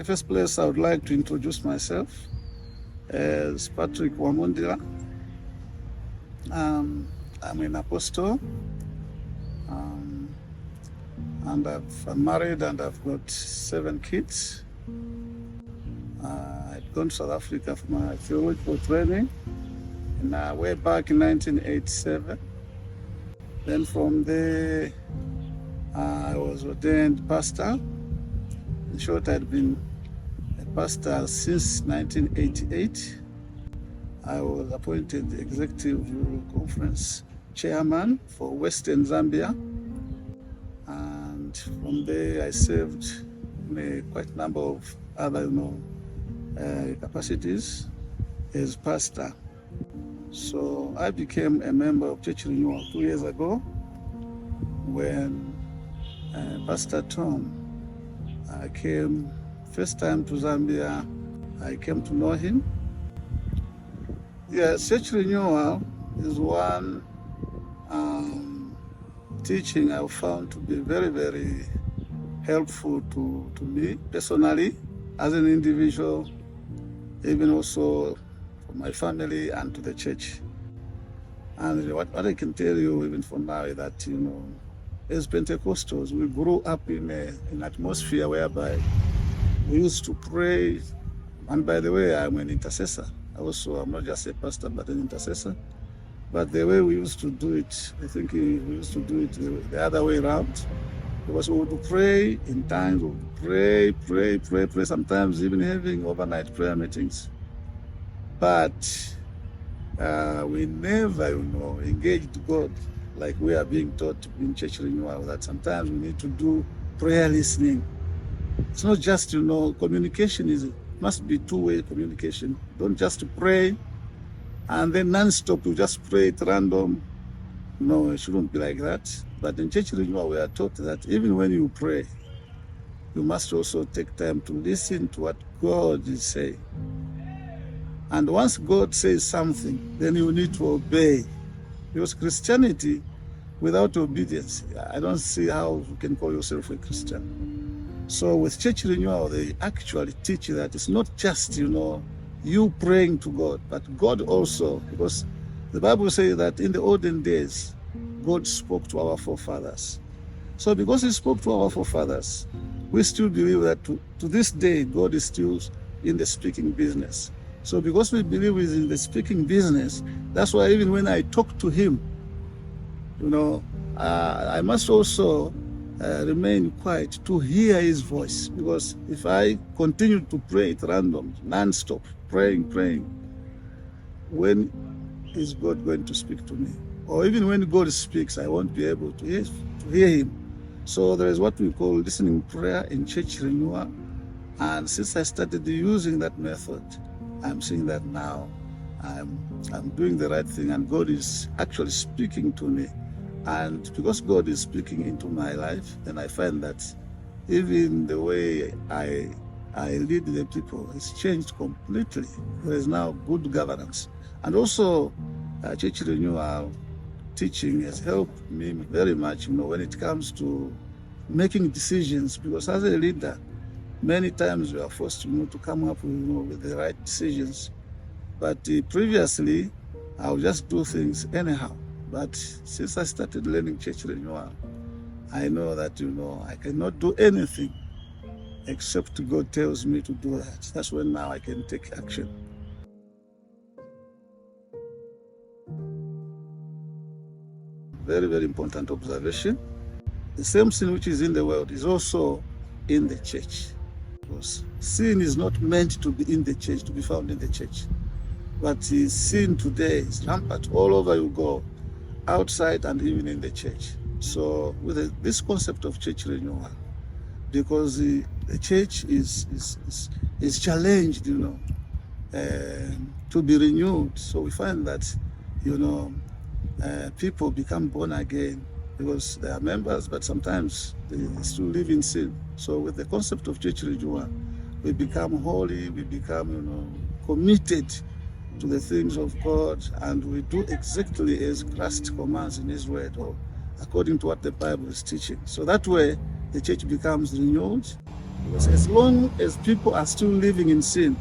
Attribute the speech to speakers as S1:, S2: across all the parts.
S1: the first place, I would like to introduce myself as Patrick Wamundila. I'm an apostle, and I'm married and I've got 7 kids. I'd gone to South Africa for my theological training way back in 1987. Then from there, I was ordained pastor. In short, I'd been a pastor since 1988. I was appointed the Executive Conference Chairman for Western Zambia. And from there, I served in quite a number of other capacities as pastor. So I became a member of Church Renewal 2 years ago when Pastor Tom came first time to Zambia. I came to know him. Yeah, Church Renewal is one teaching I found to be very, very helpful to me personally as an individual, even also for my family and to the church. And what I can tell you even for now is that, as Pentecostals, we grew up in an atmosphere whereby we used to pray. And by the way, I'm an intercessor. Also, I'm not just a pastor, but an intercessor. But the way we used to do it, I think we used to do it the other way around. Because we would pray in times, we would pray, sometimes even having overnight prayer meetings. But we never, engaged God like we are being taught in Church Renewal, that sometimes we need to do prayer listening. It's not just, communication must be two-way communication. Don't just pray and then non-stop, you just pray at random. No, it shouldn't be like that. But in Church Renewal, we are taught that even when you pray, you must also take time to listen to what God is saying. And once God says something, then you need to obey. Because Christianity without obedience, I don't see how you can call yourself a Christian. So with Church Renewal, they actually teach that it's not just, you praying to God, but God also, because the Bible says that in the olden days, God spoke to our forefathers. So because He spoke to our forefathers, we still believe that to this day, God is still in the speaking business. So because we believe He's in the speaking business, that's why even when I talk to Him, I must also remain quiet to hear His voice. Because if I continue to pray at random, non-stop, praying, when is God going to speak to me? Or even when God speaks, I won't be able to hear Him. So there is what we call listening prayer in Church Renewal. And since I started using that method, I'm seeing that now I'm doing the right thing, and God is actually speaking to me. And because God is speaking into my life, then I find that even the way I lead the people has changed completely. There is now good governance. And also, Church Renewal teaching has helped me very much, when it comes to making decisions, because as a leader, many times we are forced to come up with the right decisions. But previously, I would just do things anyhow. But since I started learning Church Renewal, I know that, I cannot do anything except God tells me to do that. That's when now I can take action. Very, very important observation. The same sin which is in the world is also in the church. Because sin is not meant to be in the church, to be found in the church. But sin today is rampant. All over you go, outside and even in the church. So with this concept of Church Renewal, because the church is challenged, to be renewed. So we find that, people become born again because they are members, but sometimes they still live in sin. So with the concept of Church Renewal, we become holy, we become, committed to the things of God, and we do exactly as Christ commands in His word, or according to what the Bible is teaching. So that way, the church becomes renewed, Because as long as people are still living in sin,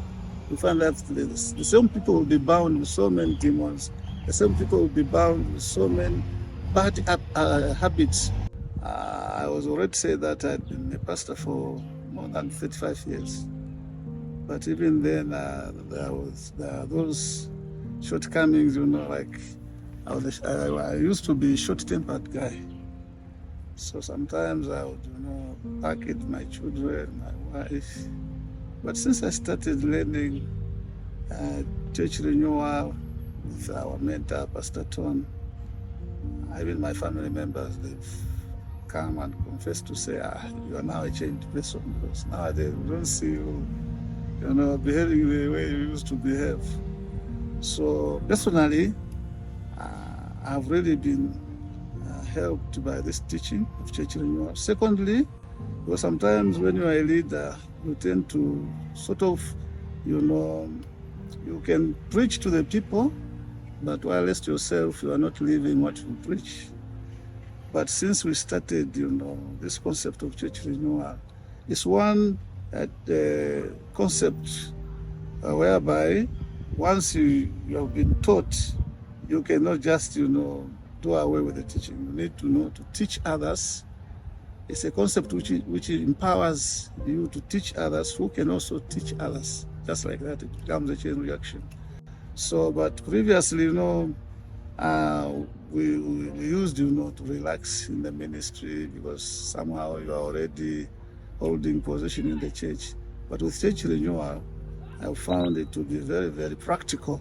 S1: you find that the same people will be bound with so many demons. The same people will be bound with so many bad habits. I was already said that I'd been a pastor for more than 35 years. But even then, there are those shortcomings, like I used to be a short-tempered guy. So sometimes I would, back at my children, my wife. But since I started learning Church Renewal with our mentor, Pastor Ton, even my family members, they've come and confessed to say, you are now a changed person, because nowadays we don't see you, behaving the way you used to behave. So personally, I've really been helped by this teaching of Church Renewal. Secondly, because sometimes when you are a leader, you tend to sort of, you can preach to the people, but while as yourself, you are not living what you preach. But since we started, this concept of Church Renewal, it's one concept whereby once you have been taught, you cannot just, do away with the teaching. You need to teach others. It's a concept which empowers you to teach others who can also teach others. Just like that, it becomes a chain reaction. So, but previously, we used, to relax in the ministry because somehow you are already holding position in the church. But with Church Renewal, I found it to be very, very practical.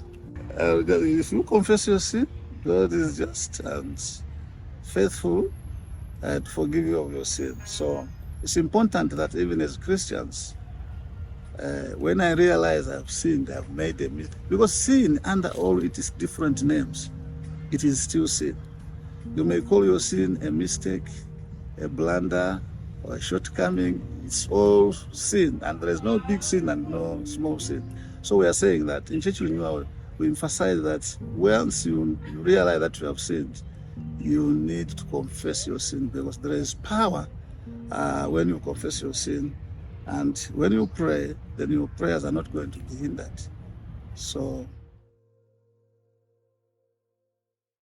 S1: If you confess your sin, God is just and faithful to forgive you of your sin. So it's important that even as Christians, when I realize I've sinned, I've made a mistake. Because sin, under all its different names, it is still sin. You may call your sin a mistake, a blunder, or a shortcoming. It's all sin, and there is no big sin and no small sin. So we are saying that in Church Renewal, we emphasize that once you realize that you have sinned, you need to confess your sin, because there is power when you confess your sin. And when you pray, then your prayers are not going to be hindered. So